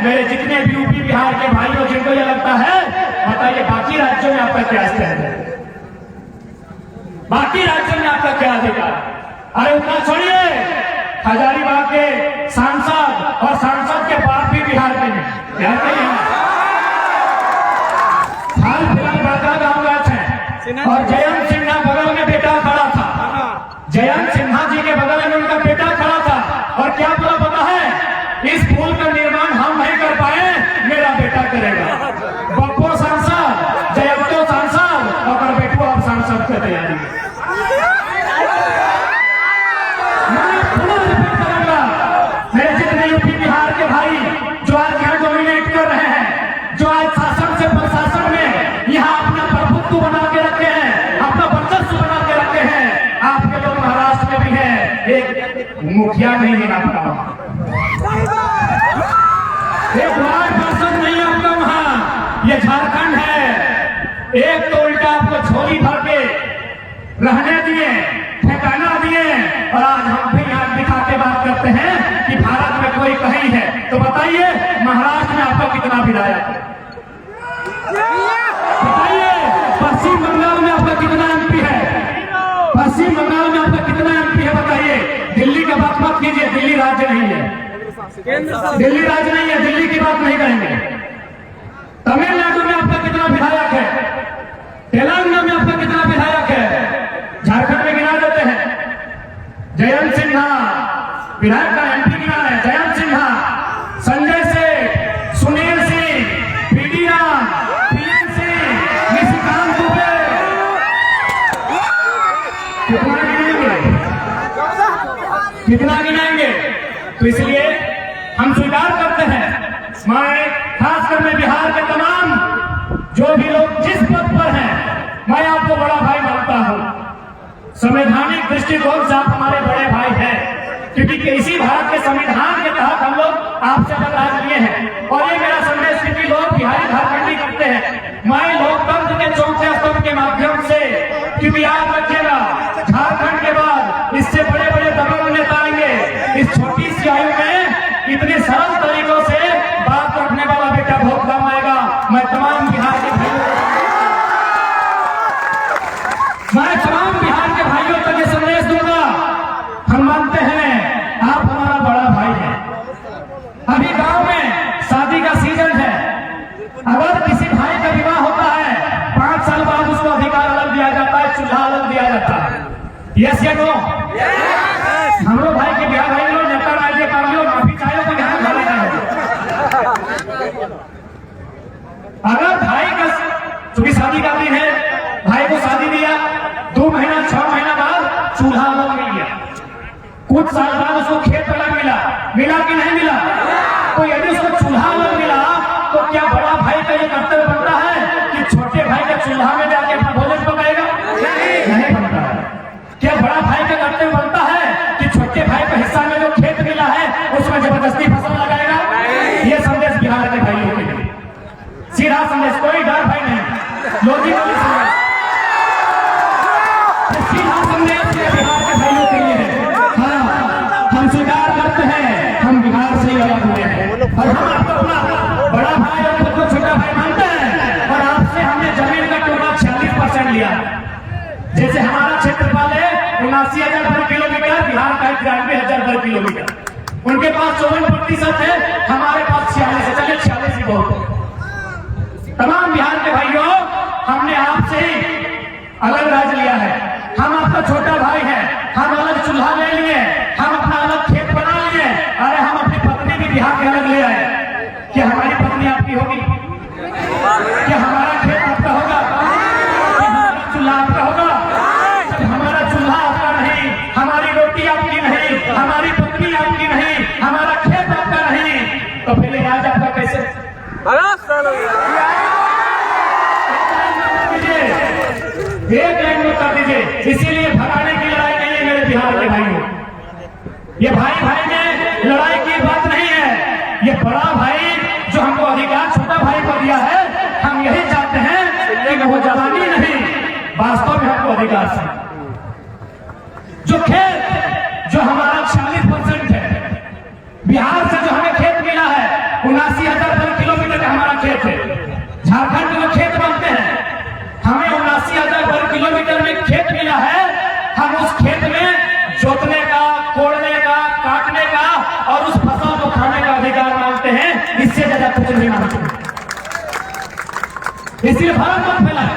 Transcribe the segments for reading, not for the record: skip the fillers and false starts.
मेरे जितने भी यूपी बिहार के भाइयों जिनको ये लगता है, बताइए बाकी राज्यों में आपका क्या स्टैंड है? बाकी राज्यों में आपका क्या अधिकार? अरे उतना छोड़िए, हजारीबाग के सांसद और सांसद के बाप भी बिहार के हैं, बिहार के हैं। हाल फिलहाल बागा गांव गए थे और जयंत सिन्हा बगल में बेटा खड़ा था, जयंत सिन्हा जी के बगल में उनका बेटा खड़ा था और क्या बोला पता है? इस पुल का निर्माण हम नहीं कर पाए, मेरा बेटा करेगा। बप्पो सांसद, जयंतो सांसद और बेटू आप सांसद की तैयारी। मैं पुनः रिपीट करूंगा, मेरे जितने यूपी बिहार के भाई जो आज यहाँ डोमिनेट कर रहे हैं, जो आज शासन से प्रशासन में यहाँ अपना प्रभुत्व बना के रखे हैं, अपना वर्चस्व बना के रखे हैं, आपके लोग महाराष्ट्र में भी है, एक मुखिया नहीं है आपका वहां, एक वार्ड पार्षद नहीं आपका वहां, ये झारखंड है। एक तो उल्टा आपको झोली भर के रहने दिए, ठिकाना दिए और आज हम भी यहाँ दिखा के बात करते हैं कि भारत में कोई कहीं है। तो बताइए महाराष्ट्र में आपका कितना विधायक है? बताइए पश्चिम बंगाल में आपका कितना एमपी है? पश्चिम बंगाल में आपका कितना एमपी है? बताइए। दिल्ली का बात मत कीजिए, दिल्ली राज्य नहीं है, दिल्ली राज्य नहीं है, दिल्ली की बात नहीं करेंगे। तमिलनाडु में आपका कितना विधायक है? तेलंगाना में आपका कितना विधायक है? झारखंड में गिना देते हैं। जयंत सिन्हा विधायक का एमपी गिना है, जयंत सिन्हा, संजय सेठ, सुनील सिंह, पीडी राम, पीएन सिंह, निशिकांत दुबे, कितना गिनाएंगे? कितना गिनाएंगे? तो इसलिए हम स्वीकार करते हैं, मैं खासकर मैं बिहार के तमाम जो भी लोग जिस पद पर हैं, मैं आपको बड़ा भाई मानता हूं। संवैधानिक दृष्टिकोण से आप हमारे बड़े भाई हैं, क्योंकि इसी भारत के संविधान के तहत हम लोग आपसे बदलाव लिए हैं। और ये मेरा संदेश क्योंकि लोग बिहारी झारखंडी करते हैं, मैं लोकतंत्र के चौथे स्तंभ के माध्यम से, क्योंकि याद रखिएगा झारखंड के बाद इससे बड़े बड़े दबंग नेता आएंगे। इस छोटी सी आयु में इतने सरल तरीकों से बात रखने वाला बेटा बहुत कम आएगा। मैं तमाम बिहार के भाइयों को ये संदेश दूंगा, हम मानते हैं आप हमारा बड़ा भाई है। अभी गांव में शादी का सीजन है, अगर किसी भाई का विवाह होता है 5 साल बाद उसको अधिकार अलग दिया जाता है, चूल्हा अलग दिया जाता है। यस या नो? हम लोग भाई के ब्याह भाई लोग नेता राज्य कार्यों माफी चाहे तो ध्यान डाला है। अगर भाई का चूंकि शादी का दिन है, भाई को शादी दिया, 2 महीना 6 महीना बाद चूल्हा अलग मिल गया, कुछ साल बाद उसको खेत अलग मिला, मिला कि नहीं मिला? तो यदि उसको चूल्हा अलग मिला तो क्या बड़ा भाई का ये कर्तव्य बनता है कि छोटे भाई का चूल्हा में जाके अपना भोजन पकाएगा? नहीं बनता है। क्या बड़ा भाई का कर्तव्य बनता है कि छोटे भाई का हिस्सा में जो खेत मिला है उसमें जबरदस्ती फसल लगाएगा? ये संदेश बिहार के भाइयों के लिए सीधा संदेश, कोई डर भाई नहीं, लॉजिकली संदेश, सीधा संदेश बिहार के भाइयों के लिए है। हाँ, हम स्वीकार करते हैं हम बिहार से ही अलग हुए हैं और हम आपको अपना बड़ा भाई और खुद को छोटा भाई मानते हैं। और आपसे हमने जमीन का टुकड़ा 46% लिया। जैसे हमारा क्षेत्रफल है 79,000 वर्ग किलोमीटर, बिहार का 93,000 वर्ग किलोमीटर, उनके पास 54% है, हमारे पास 46 है। चलिए 46 ही बहुत है। तमाम बिहार के भाइयों, हमने आपसे ही अलग राज्य लिया है, हम आपका छोटा भाई है, हम अलग चूल्हा ले लिए, हम अपना अलग खेत बना लिए। अरे हम अपनी पत्नी भी बिहार के अलग ले आए। क्या हमारी पत्नी आपकी होगी? क्या हमारा खेत आपका होगा? क्या हमारा चूल्हा आपका होगा? हमारा चूल्हा आपका नहीं, हमारी रोटी आपकी नहीं, हमारी पत्नी आपकी नहीं, हमारा खेत आपका नहीं, तो फिर आज आपका कैसे? एक लाइन में कर दीजिए। इसीलिए भगाने की लड़ाई नहीं है मेरे बिहार के भाइयों, ये भाई भाई में लड़ाई की बात नहीं है। ये बड़ा भाई जो हमको अधिकार छोटा भाई को दिया है, हम यही चाहते हैं कि वो जवानी नहीं, वास्तव में हमको अधिकार से जो खेत जो हमारा 40% है, बिहार से जो हमें खेत मिला है 79,000 इसीलिए भ्रम मत फैलाए,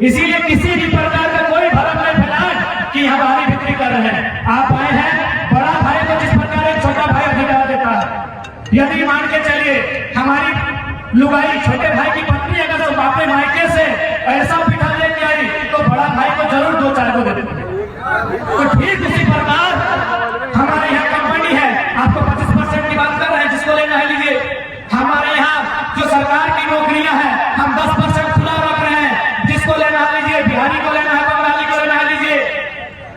इसीलिए किसी भी प्रकार का कोई भ्रम नहीं फैलाए कि हम बारी बिक्री कर रहे हैं। आप आए हैं, बड़ा भाई को जिस प्रकार एक छोटा भाई अधिकार देता है, यदि मान के चलिए हमारी लुगाई छोटे भाई की पत्नी अगर तो अपने मायके से ऐसा पिठा लेके आई तो बड़ा भाई को जरूर 2-4 को दे देते हैं। तो ठीक उसी प्रकार हमारे यहाँ कंपनी है, आपको 25% की बात कर रहे हैं, जिसको लेना है लीजिए। हमारे यहाँ जो सरकार की नौकरियां हैं हम 10% खुला रख रहे हैं, जिसको लेना है लीजिए। बिहारी को लेना है, बंगाली को लेना है लीजिए।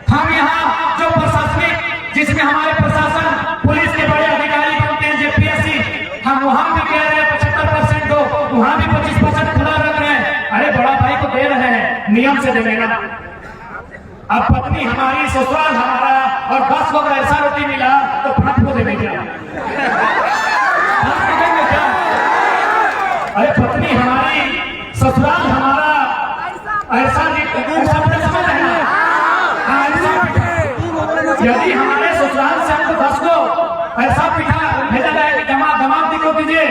हम यहाँ जो प्रशासनिक जिसमें हमारे प्रशासन पुलिस के बड़े अधिकारी बनते हैं, जेपीएससी, हम वहां भी कह रहे हैं 75% दो, वहां भी 25% खुला रख रहे हैं। अरे बड़ा भाई को दे रहे हैं, नियम से देंगे ना। अब पत्नी हमारी, ससुराल हमारा, और 10 को अगर ऐसा रोटी मिला तो 5 को देंगे क्या? अरे पत्नी हमारी, ससुराल हमारा, ऐसा समझ रहे हैं। यदि हमारे ससुराल से हमको 10 को ऐसा पिठा भेजा जाए कि दमाद दी को दीजिए,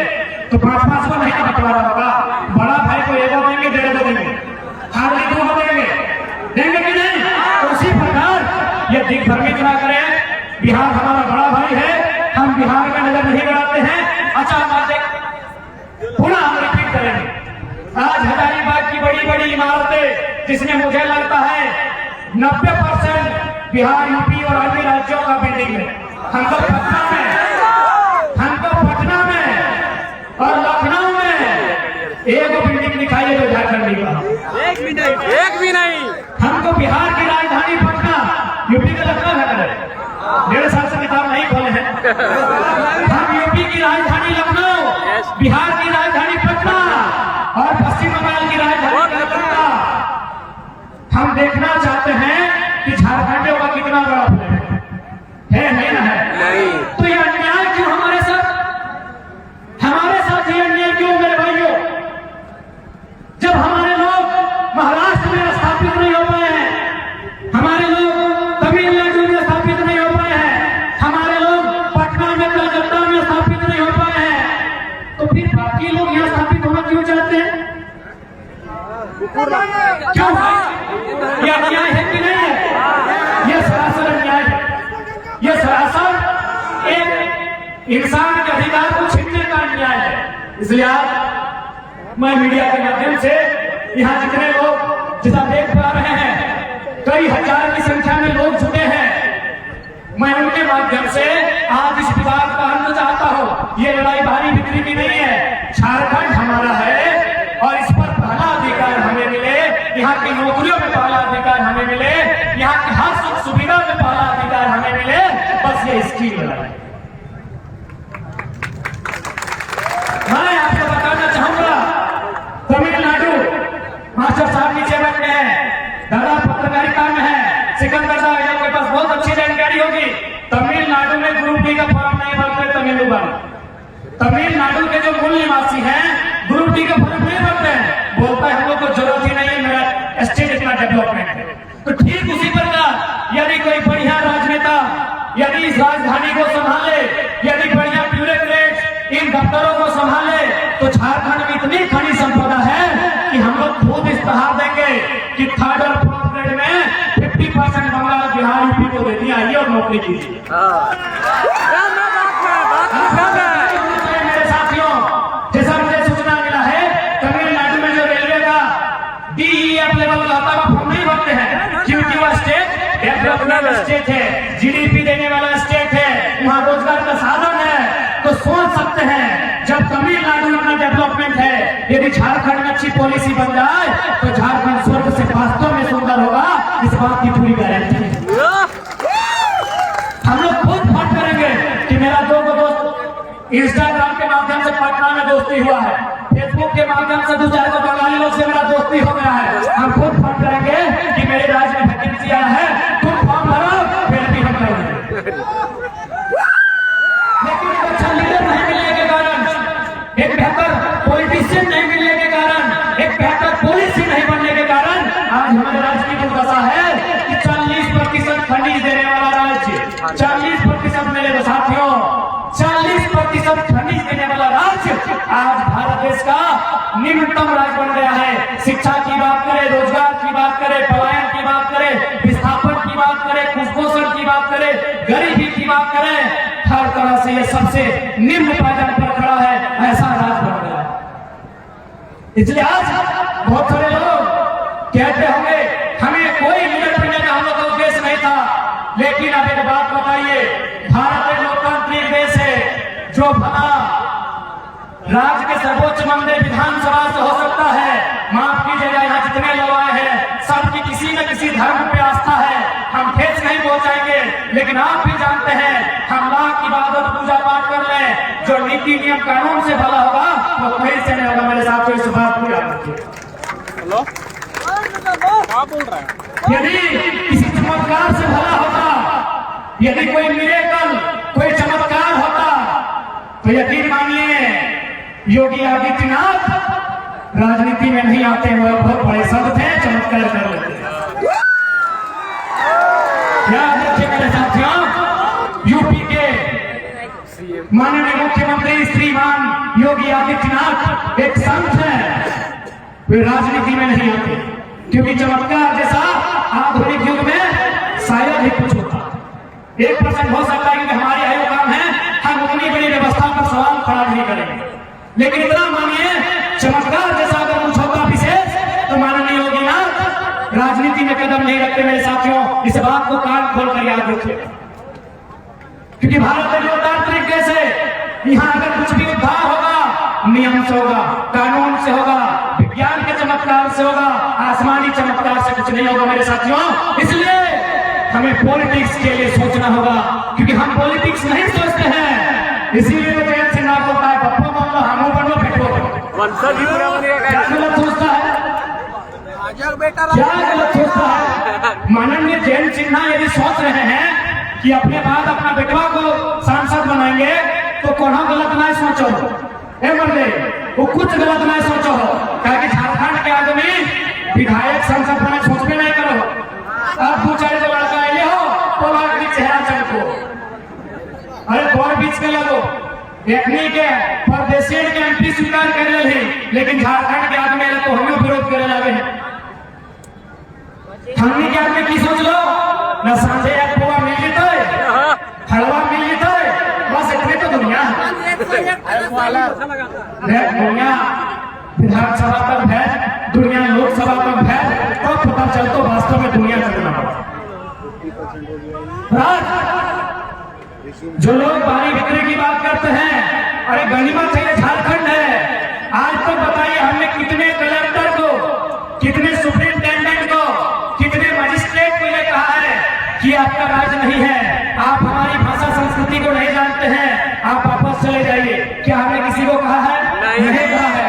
तो 5-5 को नहीं बंटवारा होगा। बड़ा भाई को 1 देंगे, 1.5 देंगे, हार्डली 2 देंगे, देंगे कि नहीं? तो उसी प्रकार ये दिग्भ्रमित ना करें। बिहार हमारा बड़ा भाई है, हम बिहार में नजर नहीं गड़ाते हैं। अच्छा पुनः हम रिपीट करेंगे। आज हजारीबाग की बड़ी बड़ी इमारतें जिसमें मुझे लगता है 90% बिहार, यूपी और अन्य राज्यों का बिल्डिंग है। हमको पटना में और लखनऊ में एक बिल्डिंग दिखाई है जो झारखंडी का, एक भी नहीं। हमको बिहार की राजधानी पटना, यूपी का लखनऊ है, 1.5 साल से किताब नहीं खोले हैं। हम यूपी की राजधानी लखनऊ, बिहार की राजधानी पटना और पश्चिम बंगाल की राजधानी कलकत्ता। हम देखना चाहते हैं कि झारखंडियों का कितना बड़ा प्लेट है, नहीं ना है? नहीं। तो ये अन्याय क्यों हमारे साथ ये अन्याय क्यों मेरे भाइयों? जब हमारे लोग महाराष्ट्र में स्थापित नहीं हो पाए हैं, हमारे लोग तमिलनाडु में स्थापित नहीं हो पाए हैं, हमारे लोग पटना में, कलकत्ता में स्थापित नहीं हो पाए हैं, तो फिर बाकी लोग यहाँ स्थापित होना क्यों चाहते हैं? क्यों भाई? ये अन्याय है कि नहीं है? ये सरासर अन्याय है। ये सरासर एक इंसान के अधिकार को छीनने का अन्याय है। इसलिए आज मैं मीडिया के माध्यम से यहाँ जितने लोग जितना देख पा रहे हैं, कई हजार की संख्या में लोग जुटे हैं, मैं उनके माध्यम से आज इस विवाद का अंत चाहता हूँ। ये लड़ाई भारी बिक्री की नहीं है। झारखंड हमारा है और इस पर पहला अधिकार हमें मिले, यहाँ की नौकरियों में पहला अधिकार हमें मिले, यहाँ की हर सुख सुविधा में पहला अधिकार हमें मिले। बस ये इसकी लड़ाई। मैं आपको बताना चाहूंगा, तमिलनाडु, मास्टर साहब नीचे बैठे हैं, दादा पत्रकारिता में है, सिकंदर साहब आपके पास बहुत अच्छी जानकारी होगी। तमिलनाडु में ग्रुप डी का फॉर्म नहीं भरते तमिलनाडु के जो मूल निवासी हैं ग्रुप डी का फॉर्म नहीं भरते हैं। बोलता है हम लोग को जरूरत ही नहीं है, मेरा स्टेट इतना डेवलपमेंट है। तो ठीक उसी प्रकार यदि कोई बढ़िया राजनेता यदि इस राजधानी को संभाले, यदि बढ़िया ब्यूरोक्रेट इन दफ्तरों को संभाले, तो झारखंड में इतनी खनिज संपदा है कि हम लोग खुद इस्तेहार देंगे कि 3rd और 4th ग्रेड में 50% बंगाल, बिहार, यूपी को देती है। आइए और नौकरी कीजिए। मेरे साथियों, जैसा मुझे सूचना मिला है, तमिलनाडु में जो रेलवे का DEF लेवल का आता है, नहीं भरते हैं, क्योंकि वह स्टेट डेवलपमेंट स्टेट है, GDP देने वाला स्टेट है, वहाँ रोजगार का साधन है। तो सोच सकते हैं जब तमिलनाडु में अपना डेवलपमेंट है, यदि झारखंड में अच्छी पॉलिसी बन जाए तो झारखंड स्वर्ग से वास्तव में सुंदर होगा। इस बात की पूरी गारंटी है। हम लोग खुद फाट करेंगे कि मेरा 2 दोस्त इंस्टाग्राम के माध्यम से पटना में दोस्ती हुआ है, फेसबुक के माध्यम से 2-4 बंगाली लोग से मेरा दोस्ती हो गया है। हम खुद फाट करेंगे कि मेरे राज्य में वैकेंसी आया है, तुम फॉर्म भरो, फिर भी हम करेंगे। लेकिन एक अच्छा लीडर नहीं मिलने के कारण, एक बेहतर पॉलिटिशियन नहीं मिलने के कारण, एक बेहतर पॉलिसी नहीं बनने के कारण आज हमारे राज्य की दुर्दशा है कि 40% खनिज देने वाला राज्य, 40% मेरे साथियों, 40% खनिज देने वाला राज्य आज भारत देश का निम्नतम राज्य बन गया है। शिक्षा की बात करें, रोजगार की बात करें, पलायन की बात करें, विस्थापन की बात करें, कुपोषण की बात करें, गरीबी की बात करें, हर तरह से ये सबसे निम्न पायदान पर खड़ा है, ऐसा राज्य बन गया है। इसलिए आज बहुत सारे लोग कहते होंगे हमें कोई लीडर बनने का हम लोग का उद्देश्य नहीं था, लेकिन अब एक बात बताइए, भारत एक लोकतांत्रिक देश है, जो भला राज्य के सर्वोच्च मंदिर विधानसभा से हो सकता है। माफ कीजिएगा, यहाँ जितने लोग आए हैं सबकी किसी न किसी धर्म पे आस्था है, हम ठेस नहीं पहुंचाएंगे, लेकिन आप भी जानते हैं हम लाख इबादत पूजा पाठ कर लें, जो नीति नियम कानून से भला होगा वो कहीं से नहीं होगा। मेरे साथ इस बात को याद रखिए। हेलो, क्या बोल रहा है? यदि किसी चमत्कार से भला होता, यदि कोई मिरेकल, कोई चमत्कार होता, तो यकीन मानिए योगी आदित्यनाथ राजनीति में नहीं आते, वो बहुत बड़े संत थे, चमत्कार कर लेते। याद रखिए मेरे साथियों, यूपी के माननीय मुख्यमंत्री श्रीमान योगी आदित्यनाथ एक संत हैं, वे राजनीति में नहीं आते, क्योंकि चमत्कार जैसा आधुनिक युग में शायद ही कुछ होता। 1% हो सकता है कि हमारी आयु कम है, हम उतनी बड़ी व्यवस्था पर सवाल खड़ा नहीं करेंगे, लेकिन इतना मानिए चमत्कार जैसा अगर कुछ होता विशेष, तो माननीय योगी नाथ राजनीति में कदम नहीं रखते। मेरे साथियों, इस बात को कान खोलकर याद रखिए, क्योंकि भारत एक लोकतांत्रिक देश है। यहाँ अगर कुछ भी उद्धार होगा नियम से होगा, कानून से होगा, विज्ञान के चमत्कार से होगा, आसमानी चमत्कार से कुछ नहीं होगा। मेरे साथियों, इसलिए हमें पॉलिटिक्स के लिए सोचना होगा, क्योंकि हम पॉलिटिक्स नहीं सोचते हैं। इसीलिए तो जयंत सिन्हा होता है, पप्पो बनो, हमो बनो, बेटो बनो। क्या गलत सोचता है, क्या गलत सोचता है? माननीय जयंत सिन्हा यदि सोच रहे हैं कि अपने बाद अपना बेटवा को सांसद बनाएंगे, तो कौन गलत ना सोचो मर्दे, वो कुछ गलत ना सोचो, क्योंकि झारखंड के आदमी विधायक संसद बने सोचने नहीं करो। अब 2-4 जो लड़का आए हो तो लाख चेहरा चमको, अरे दौड़ बीच के लगो, देखने के परदेशी के एमपी स्वीकार कर ले, लेकिन झारखंड के आदमी तो हमें विरोध करे लगे हैं। हमने के आदमी की सोच लो न, सांझे एक पुआ मिल जीते, हलवा मिल जीते, बस इतने तो दुनिया है। दुनिया विधानसभा तक है, दुनिया लोकसभा तक है, तो पता चलता वास्तव में दुनिया चलना पड़ा। जो लोग भारी बिक्री की बात करते हैं, अरे गनीमत है, झारखंड है। आज तो बताइए हमने कितने कलेक्टर को, कितने सुप्रिंटेंडेंट को, कितने मजिस्ट्रेट को ये कहा है कि आपका राज नहीं है, आप हमारी भाषा संस्कृति को नहीं जानते हैं, आप वापस चले जाइए। क्या हमने किसी को कहा है? नहीं कहा है।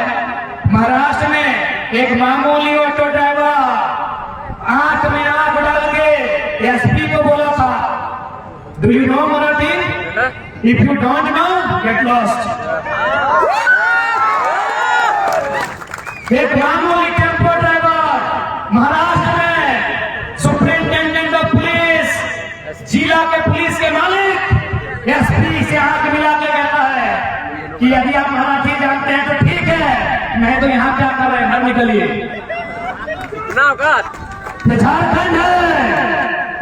महाराष्ट्र में एक मामूली ऑटो ड्राइवर आंख में आंख डाल के एसपी को बोला था, do you know Marathi? If you don't know get lost. एक मामूली टेम्पो ड्राइवर महाराष्ट्र में सुप्रिंटेंडेंट ऑफ पुलिस, जिला के पुलिस के मालिक एसपी से आंख मिला के कहता है कि यदि आप मराठी जानते हैं तो ठीक है, नहीं तो यहाँ क्या कर रहे हैं, घर निकलिए। ये झारखंड है,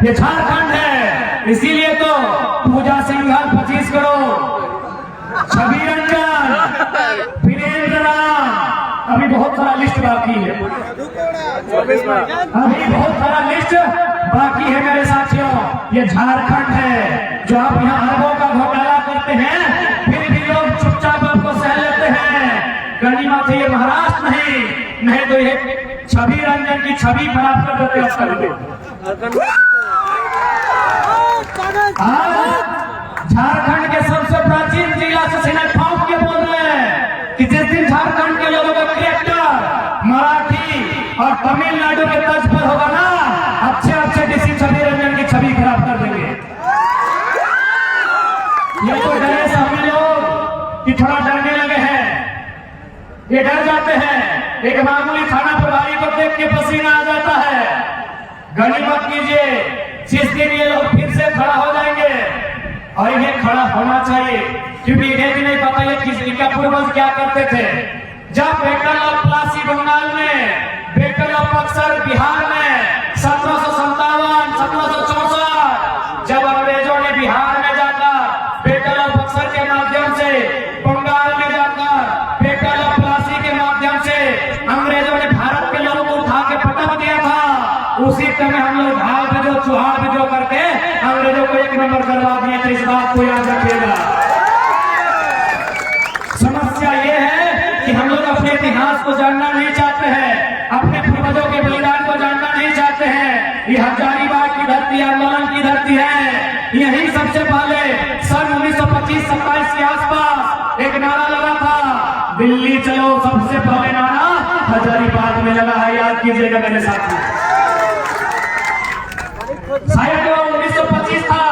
ये झारखंड है। इसीलिए तो पूजा सिंघल 25 करोड़, छवि रंजन, वीरेंद्र राम, अभी बहुत सारा लिस्ट बाकी है, अभी बहुत सारा लिस्ट बाकी है मेरे साथियों। ये झारखंड है, जो आप यहाँ अरबों का घोटाला करते हैं, फिर भी लोग चुपचाप आपको सह लेते हैं। गनीमत है ये महाराष्ट्र नहीं तो ये छवि रंजन की छवि खराब कर देते झारखंड के सबसे प्राचीन जिला से सिन्हा ठोक के बोल रहे हैं कि जिस दिन झारखंड के लोगों का कैरेक्टर मराठी और तमिलनाडु के तर्ज पर होगा ना, अच्छे किसी छवि रंजन की छवि खराब कर देंगे। ये तो डरे से हम लोग कि थोड़ा डरने लगे हैं, ये डर जाते हैं। एक मामूली थाना प्रभारी को देख के पसीना आ जाता है। गनीमत कीजिए, जिस दिन ये लोग फिर से खड़ा हो जाएंगे, और इन्हें खड़ा होना चाहिए, क्योंकि इन्हें भी नहीं पता ये किसी का पूर्वज क्या करते थे। जब बैटल ऑफ प्लासी बंगाल में, बैटल ऑफ बक्सर बिहार में 1757, 1764, जब अंग्रेजों ने बिहार में जाकर बैटल ऑफ बक्सर के माध्यम से, बंगाल में जाकर बैटल ऑफ प्लासी के माध्यम से अंग्रेजों ने भारत के लोगों को उठा के पटक दिया था, उसी समय हम लोग ढाल बिजो चुहार बिजो करके अंग्रेजों को 1 नंबर करवा दिए थे। इस बात को याद रखिएगा। समस्या ये है कि हम लोग अपने इतिहास को जानना नहीं चाहते हैं, अपने पूर्वजों के बलिदान को जानना नहीं चाहते हैं। ये हजारीबाग की धरती आंदोलन की धरती है। यही सबसे पहले सन 1925-27 के आसपास एक नारा लगा था, दिल्ली चलो। सबसे पहले नारा हजारीबाग में लगा है, याद कीजिएगा मेरे साथ। शायद 1925 था,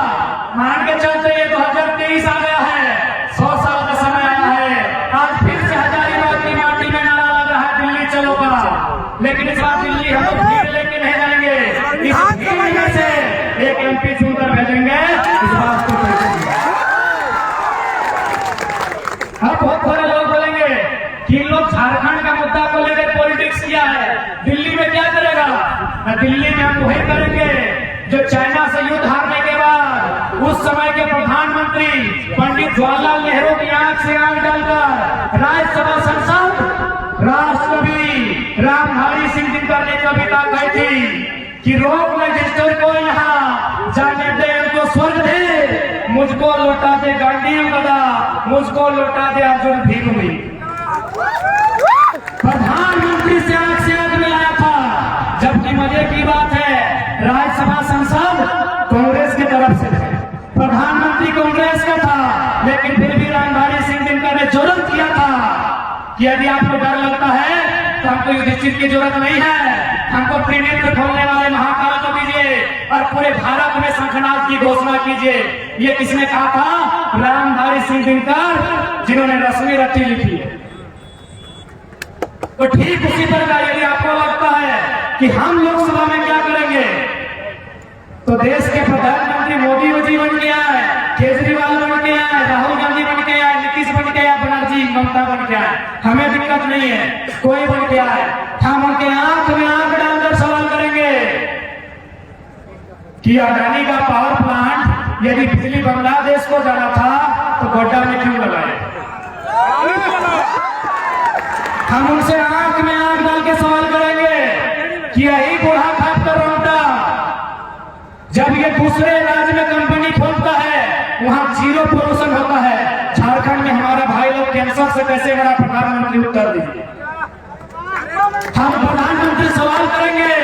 मान के चलते ये 2023 आ गया है, 100 साल का समय आया है। आज फिर से हजारीबाग की माटी में नारा लग रहा है दिल्ली चलो का, लेकिन इस बार दिल्ली हम लोग भीड़ लेके नहीं जाएंगे। इस भीड़ में से एक MP चुनकर भेजेंगे, इस बात को अब बहुत सारे लोग बोलेंगे कि इन लोग झारखंड का मुद्दा को लेकर पॉलिटिक्स किया है, दिल्ली में क्या करेगा? न दिल्ली में हम वही करेंगे जो चाइना से युद्ध हारने के बाद उस समय के प्रधानमंत्री पंडित जवाहरलाल नेहरू की आंख से आंख डालकर राज्यसभा संसद राष्ट्रकवि रामधारी सिंह दिनकर ने कविता कही थी कि रोक रजिस्टर को यहाँ जाने दे, उनको स्वर्ग दे, मुझको लौटा दे गांधी गदा, मुझको लौटा दे अर्जुन भीम। प्रधानमंत्री से आंख से आंख मिलाया था। जबकि मजे की बात है, राज्यसभा संसद कांग्रेस की तरफ से थे, प्रधानमंत्री कांग्रेस का था, लेकिन फिर भी रामधारी सिंह दिनकर ने जुर्म किया था कि यदि आपको डर लगता है तो हमको युधिष्ठिर की जरूरत नहीं है, हमको त्रिनेत्र खोलने वाले महाकाल को दीजिए और पूरे भारत में शंखनाद की घोषणा कीजिए। ये किसने कहा था? रामधारी सिंह दिनकर, जिन्होंने रश्मि रत्ती लिखी है। तो ठीक उसी प्रकार यदि आपको लगता है कि हम लोकसभा में क्या करेंगे, तो देश के प्रधानमंत्री मोदी जी बन के आए, केजरीवाल बन के आए, राहुल गांधी बन के आए, नीतीश बन के आए, बनर्जी ममता बन के आए, हमें दिक्कत नहीं है, कोई बन के आए, हम उनके आंख में आंख डालकर सवाल करेंगे कि अडानी का पावर प्लांट यदि बिजली बांग्लादेश को जाना था तो गोड्डा में क्यों लगाए? हम उनसे आंख में आंख डाल के सवाल करेंगे कि यही बूढ़ा खाप कर रोता, जब ये दूसरे राज्य में कंपनी खोलता है वहां 0 पोल्यूशन होता है, झारखंड में हमारा भाई लोग कैंसर से कैसे बड़ा? प्रधानमंत्री उत्तर दीजिए। हम प्रधानमंत्री सवाल करेंगे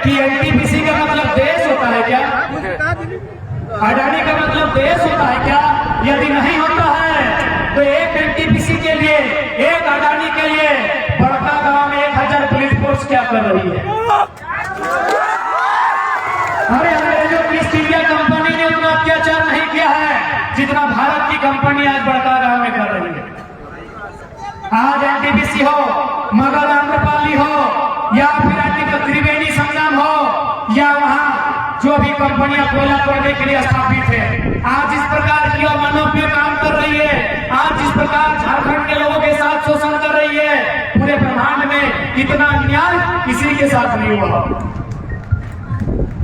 कि NTPC का मतलब देश होता है क्या? अडानी का मतलब देश होता है क्या? यदि नहीं होता है तो एक NTPC के लिए, एक अडानी के लिए बड़का गांव में 1000 पुलिस फोर्स क्या कर रही है? अरे अंग्रेजों की ईस्ट इंडिया कंपनी ने उतना अत्याचार नहीं किया है जितना भारत की कंपनी आज बड़का गांव में कर रही है। आज NTPC हो, मगध आम्रपाली हो, या फिर त्रिवेणी संगम हो, या वहां जो भी कंपनियां कोयला तोड़ने के लिए स्थापित है, आज इस प्रकार की अमानवीय काम कर रही है, आज इस प्रकार झारखंड के लोगों के साथ शोषण कर रही है, पूरे ब्रह्मांड में इतना अन्याय किसी के साथ नहीं हुआ।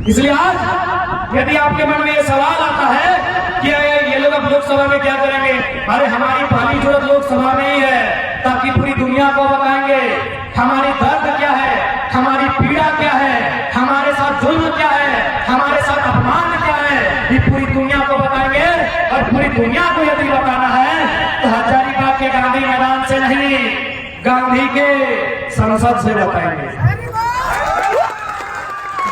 इसलिए आज यदि आपके मन में ये सवाल आता है कि ये लोग अब लोकसभा में क्या करेंगे, अरे हमारी पहली जरूरत लोकसभा में ही है, ताकि पूरी दुनिया को बताएंगे हमारी दर्द क्या है, हमारी पीड़ा क्या है, हमारे साथ जुल्म क्या है, हमारे साथ अपमान क्या है, ये पूरी दुनिया को बताएंगे। और पूरी दुनिया को यदि बताना है तो हजारीबाग के गांधी मैदान से नहीं, गांधी के संसद से बताएंगे।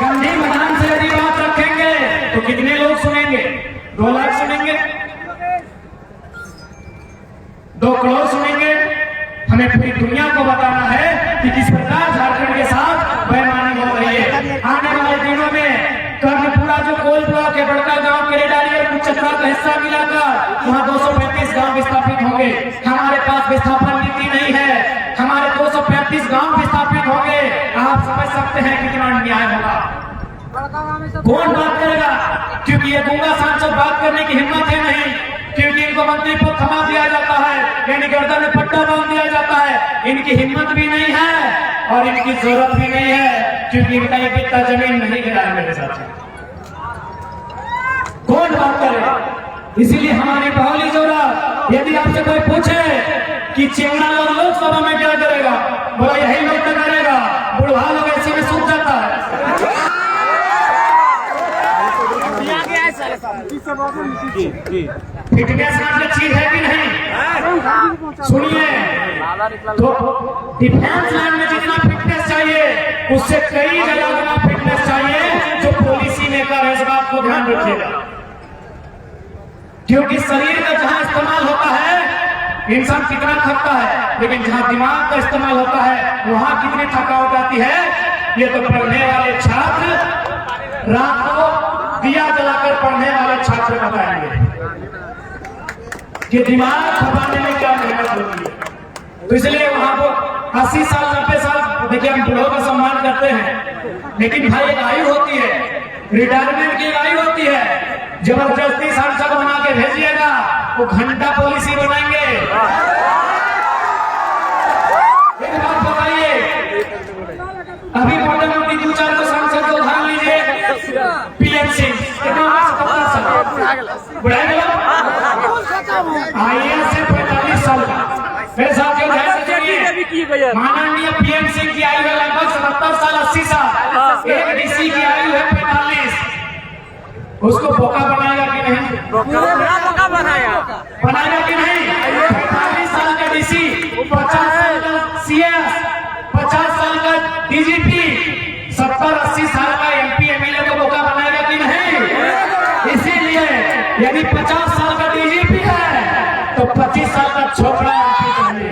गांधी मैदान से यदि बात रखेंगे तो कितने लोग सुनेंगे? 2 लाख सुनेंगे, 2 करोड़ सुनेंगे? हमें पूरी दुनिया को बताना है कि किस प्रकार झारखंड के साथ बेईमानी हो रही है। आने वाले दिनों में कर्णपुरा जो कोल ब्लॉक है, बड़का गांव के रेडारी और कुचक्रा का हिस्सा मिलाकर वहां 235 गांव विस्थापित होंगे। हमारे पास विस्थापन नीति नहीं है, हमारे 235 गांव विस्थापित होंगे। आप समझ सकते हैं कितना अन्याय होगा। कौन बात करेगा? क्योंकि ये गूंगा सांसद बात करने की हिम्मत है नहीं, क्योंकि इनको मंत्री पद थमा दिया जाता है, यानी गर्दन में पट्टा बांध दिया जाता है। इनकी हिम्मत भी नहीं है और इनकी जरूरत भी नहीं है, क्योंकि इनका एक इतना जमीन नहीं गिरा है मेरे साथ। कौन बात करे? इसीलिए हमारी पहली जरूरत, यदि आपसे कोई पूछे कि चेंगड़ा लोग लोकसभा में क्या करेगा, बोला यही लोग क्या करेगा, बुढ़वा लोग ऐसे में सूख जाता है। फिटनेस नाम की चीज है कि नहीं? सुनिए, तो डिफेंस लाइन में जितना फिटनेस चाहिए उससे कई ज्यादा फिटनेस चाहिए जो पॉलिसी मेकर है। इस बात को ध्यान रखिएगा, क्योंकि शरीर का जहां इस्तेमाल होता है इंसान कितना थकता है, लेकिन जहां दिमाग का इस्तेमाल होता है वहां कितनी थकावट आती है। ये तो पढ़ने वाले छात्र, रात को दिया जलाकर पढ़ने वाले छात्र बताएंगे कि दिमाग खपाने में क्या मेहनत होती है। तो इसलिए वहां को 80 साल 90 साल, देखिए हम बूढ़ों का सम्मान करते हैं, लेकिन भाई एक आयु होती है, रिटायरमेंट की आयु होती है। जबरदस्ती सांसद बना के भेजिएगा, वो घंटा पॉलिसी बनाएंगे। एक बात बताइए, अभी मोटे मोटी 2-4 को सांसद को उधार लीजिए, पीएम सिंह IAS से 45 साल का, मेरे साथियों माननीय पीएम सिंह की आयु है लगभग 77 साल 80 साल, एक डीसी की आयु है 45। उसको बोका बनाएगा कि नहीं? बोका बनाएगा कि नहीं? 45 साल का डीसी, 50 साल का CS, 50 साल का DGP, 70-80 साल का MP MLA को बोका बनाएगा कि नहीं? इसीलिए यदि 50 साल का DGP है तो 25 साल का छोकरा MP चाहिए,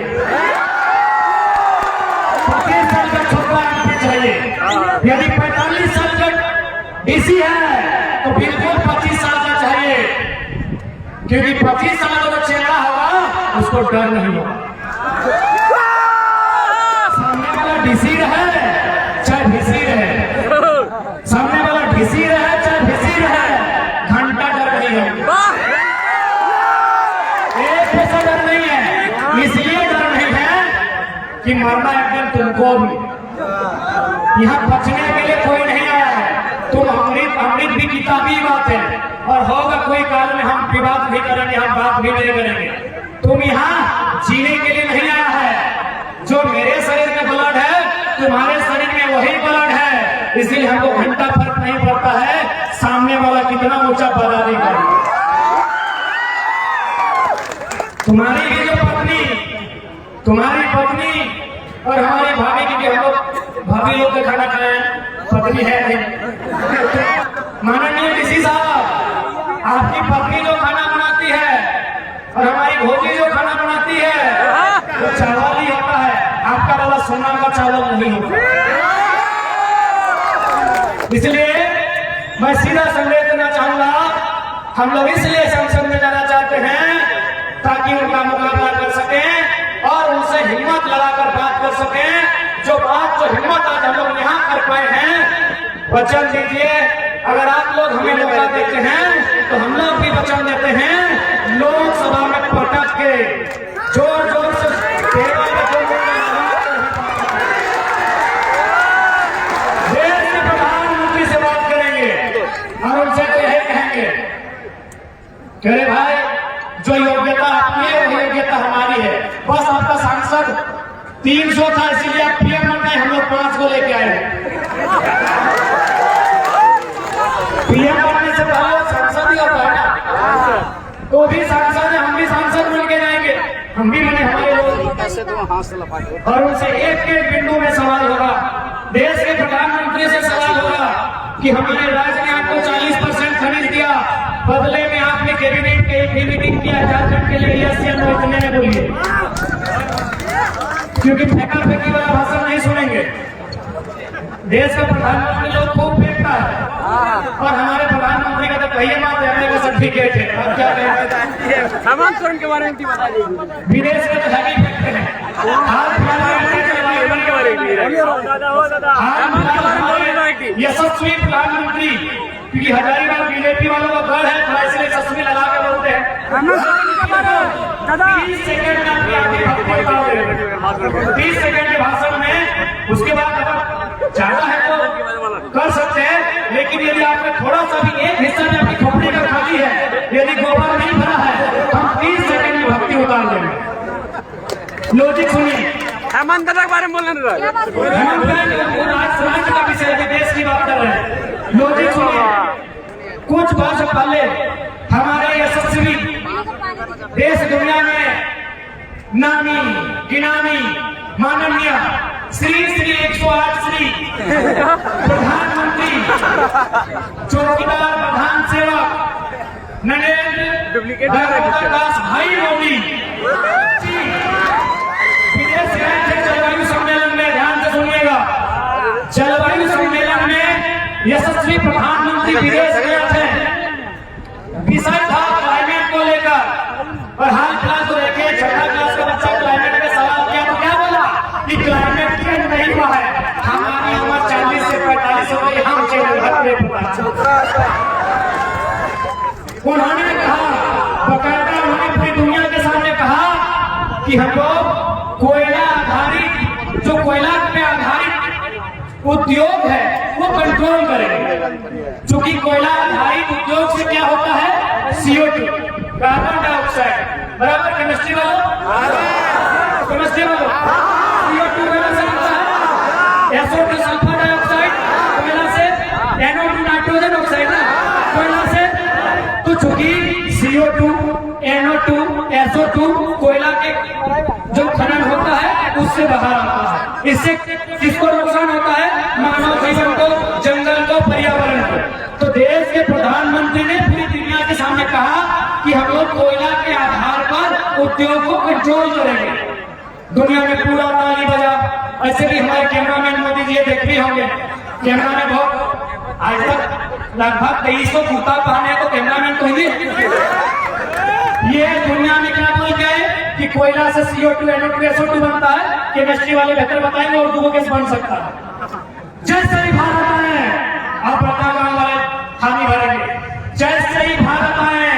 25 साल का छोकरा MP चाहिए। यदि 45 साल का डीसी है तो बिल्कुल 25 साल का चाहिए, क्योंकि 25 साल का जो चेहरा होगा उसको डर नहीं होगा। सामने वाला डीसी रहे चाहे डीसी रहे, सामने वाला डीसी रहे चाहे डीसी रहे, घंटा डर नहीं है, एक पैसा डर नहीं है। इसलिए डर नहीं है कि मरना एक दिन तुमको भी, यहाँ बचने के लिए कोई नहीं आया है। तुम अमृत भी किताबी बात है, और होगा कोई काल में हम विवाद भी करेंगे, हम बात भी नहीं करेंगे। तुम यहाँ जीने के लिए नहीं आया है। जो मेरे शरीर में ब्लड है तुम्हारे शरीर में वही ब्लड है, इसलिए हमको घंटा फर्क नहीं पड़ता है सामने वाला कितना ऊंचा बदारी करेगा। तुम्हारी भी जो पत्नी, तुम्हारी पत्नी और हमारी भाभी की, हम लोग भाभी लोग का खाना खाए, पत्नी है नहीं। माननीय डीसी साहब, आपकी पत्नी जो खाना बनाती है और हमारी भोजी जो खाना बनाती है वो चावल ही होता है, आपका वाला सोना का चावल नहीं होता। इसलिए मैं सीधा संदेश देना चाहूंगा, हम लोग इसलिए संसद में जाना चाहते हैं ताकि उनका मुकाबला कर सकें और उनसे हिम्मत लगाकर बात कर सकें। जो बात जो हिम्मत आज हम लोग यहाँ कर पाए हैं, वचन दीजिए, अगर आप लोग हमें मौका देते हैं तो हम लोग भी वचन देते हैं, लोकसभा में पटक के जोर जोर से देश के प्रधानमंत्री से बात करेंगे और उनसे तो यही कहेंगे कि अरे भाई, जो योग्यता आपकी है वो योग्यता हमारी है। बस आपका सांसद 300 था इसीलिए आप पीएम बन गए, हम लोग 5 को लेके आए। पीएम बनने से पहले सांसद ही होता है ना, तो भी सांसद है, हम भी सांसद बन के जाएंगे, हम भी बने हमारे लोग। और उनसे एक बिंदु में सवाल होगा, देश के प्रधानमंत्री से सवाल होगा कि हमारे राज्य ने आपको 40% खरीद दिया, बदले में आपने कैबिनेट की मीटिंग किया झारखंड के लिए, इतने में बोलिए, क्योंकि फेंका फेंकी वाला भाषण नहीं सुनेंगे। देश का प्रधानमंत्री लोग खूब फेंकता है और हमारे प्रधानमंत्री का तो कहिए बात है, हमारे का सर्टिफिकेट है। अब क्या कहते हैं के बारे में बता दीजिए, विदेश में तो हैवी फेंकते हैं। यशस्वी प्रधानमंत्री क्योंकि हजारीबाग बीजेपी वालों का गढ़ है, थोड़ा इसलिए चश्मे लगा के बोलते हैं। 30 सेकंड में आपकी भक्ति उतार दे रहे हैं। 30 सेकंड के भाषण में, उसके बाद अगर ज्यादा है तो कर सकते हैं, लेकिन यदि आपने थोड़ा सा भी एक हिस्सा में आपकी खोपड़ी का खाली है, यदि गोबर नहीं भरा है, हम 30 सेकंड में भक्ति उतार देंगे। लॉजिक सुनिए। हेमंत दादा के बारे में बोलने दो। हेमंत आज समाज का विषय है, देश की बात कर रहे हैं। लॉजिक सुनिए। कुछ वर्ष पहले हमारे यशस्वी देश दुनिया में नामी गिनामी माननीय श्री 108 श्री प्रधानमंत्री चौकीदार प्रधान सेवक नरेंद्र दास भाई मोदी विदेश गए थे जलवायु सम्मेलन में। ध्यान से सुनिएगा, जलवायु सम्मेलन में यशस्वी प्रधानमंत्री विदेश गए थे, विषय था क्लाइमेट को लेकर। और हाल फिलहाल तो देखिए, छठा क्लास का बच्चा क्लाइमेट पे सवाल किया तो क्या बोला कि क्लाइमेट चेंज नहीं हुआ है, हमारी उम्र 40 से 45 हो गई, हम चेंज उन्होंने कहा, बकायदा उन्होंने पूरी दुनिया के सामने कहा कि हम लोग कोयला आधारित, जो कोयला पे आधारित उद्योग है वो कंट्रोल करेंगे। क्योंकि कोयला आधारित उद्योग से क्या होता है, CO2 कार्बन डाइऑक्साइड, बराबर। केमिस्ट्री वालों, केमिस्ट्री वालों, CO2 कोयला से होता है, SO2 सल्फर डाइऑक्साइड कोयला से, NO2 नाइट्रोजन ऑक्साइड ना कोयला से। तो चूंकि CO2, NO2, SO2 कोयला के जो खनन होता है उससे बाहर आता है। इससे किसको नुकसान होता है, मानव जीवन को, जंगल को, पर्यावरण को। तो देश के प्रधानमंत्री ने पूरी दुनिया के सामने कहा कि हम लोग कोयला के आधार पर उद्योग को कंट्रोल करेंगे। दुनिया में पूरा ताली बजा। ऐसे भी हमारे कैमरामैन मोदी जी देख भी होंगे, कैमरा में बहुत आज तक लगभग 2300 कुर्ता पहने तो कैमरामैन तो ही ये दुनिया में क्या बोल गए कि कोयला से CO2, NO2, SO2 बनता है। केमिस्ट्री वाले बेहतर बताएंगे और दूसरों कैसे बन सकता है। जैसे ही भारत आए, आप बता गांव वाले खानी भरेंगे, जैसे ही भारत आए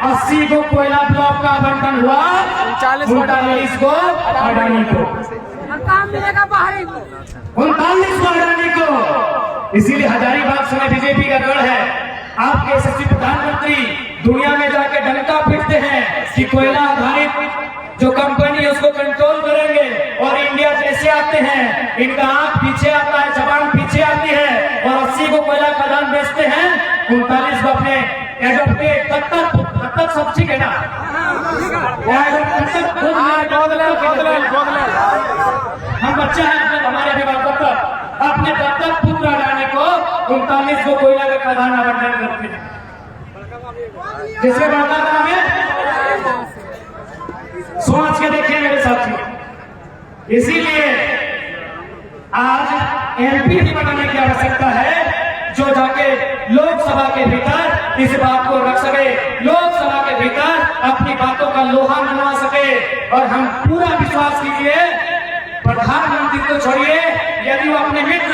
80 को कोयला ब्लॉक का आवंटन हुआ, 39 को अडानी को, 39 को अडानी को। इसीलिए हजारीबाग में बीजेपी का गढ़ है। आपके यशस्वी प्रधानमंत्री दुनिया में जाके डंका पीटते हैं कि कोयला आधारित जो कंपनी है उसको कंट्रोल करेंगे, और इंडिया जैसे आते हैं इनका आंख पीछे आता है, जबान पीछे आती है, और 80 को कोयला खदान बेचते हैं, 39 को अपने एडोप्टेड तब तक सब ठीक है ना, हम बच्चे हैं हमारे अभिभावक अपने दत्तक पुत्र अडानी को 39 को कोयला का खदान आवंटन करते हैं। जिसके बड़का काम है, सोच के देखिए मेरे साथियों। इसीलिए आज MP भी बनाने की आवश्यकता है, जो जाके लोकसभा के भीतर इस बात को रख सके, लोकसभा के भीतर अपनी बातों का लोहा मनवा सके। और हम पूरा विश्वास कीजिए, प्रधानमंत्री को छोड़िए, यदि वो अपने मित्र,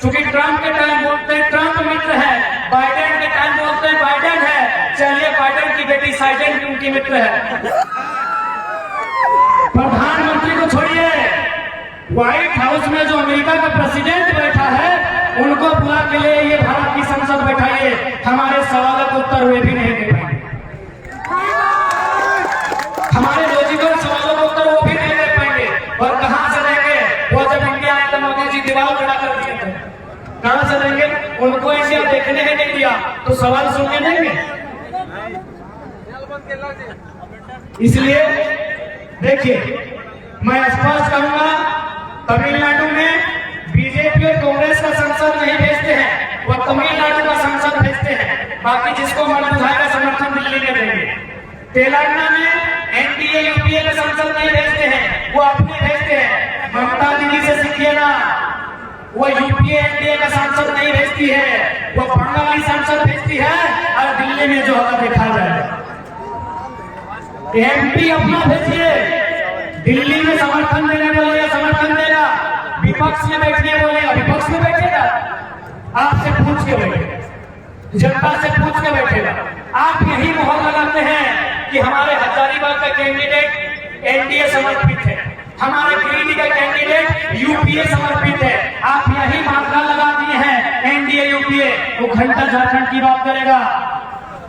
चूंकि ट्रंप के टाइम बोलते हैं ट्रंप मित्र है, बाइडेन के टाइम बोलते हैं बाइडेन है, चलिए बाइडेन की बेटी साइडेन उनकी मित्र है। प्रधानमंत्री को छोड़िए, व्हाइट हाउस में जो अमेरिका का प्रेसिडेंट बैठा है उनको बुला के लिए ये भारत की संसद बैठाइए, हमारे सवालों का उत्तर वे भी नहीं दे पाएंगे, हमारे लॉजिकल सवालों का उत्तर वो भी नहीं दे पाएंगे। और कहां से देंगे? वो जब इंडिया आए तो मोदी जी दीवार खड़ा कर दिए थे, कहां से देंगे? उनको इंडिया देखने ही नहीं दिया तो सवाल सुनने देंगे? इसलिए देखिए, मैं स्पष्ट कहूंगा, तमिलनाडु में बीजेपी और कांग्रेस का संसद नहीं भेजते हैं, वो तमिलनाडु का संसद भेजते हैं। बाकी जिसको मन बुझाएगा समर्थन दिल्ली में देंगे। तेलंगाना में NDA UPA का संसद नहीं भेजते हैं, वो अपने भेजते हैं। ममता दीदी से सीखिए ना, वो UPA NDA का सांसद नहीं भेजती है, वो बंगाली सांसद भेजती है। और दिल्ली में जो होगा देखा जाएगा। MP अपना भेजिए, दिल्ली में समर्थन देने बोले या समर्थन देगा, विपक्ष में बैठने बोले या विपक्ष में बैठेगा, आपसे पूछ के बैठेगा। जनता से पूछ के बैठेगा। आप यही मोहर लगाते हैं कि हमारे हजारीबाग का कैंडिडेट एनडीए समर्पित है, हमारे गिरिडीह का कैंडिडेट यूपीए समर्पित है। आप यही मार्का लगा दिए हैं एनडीए यूपीए। वो घंटा झारखंड की बात करेगा,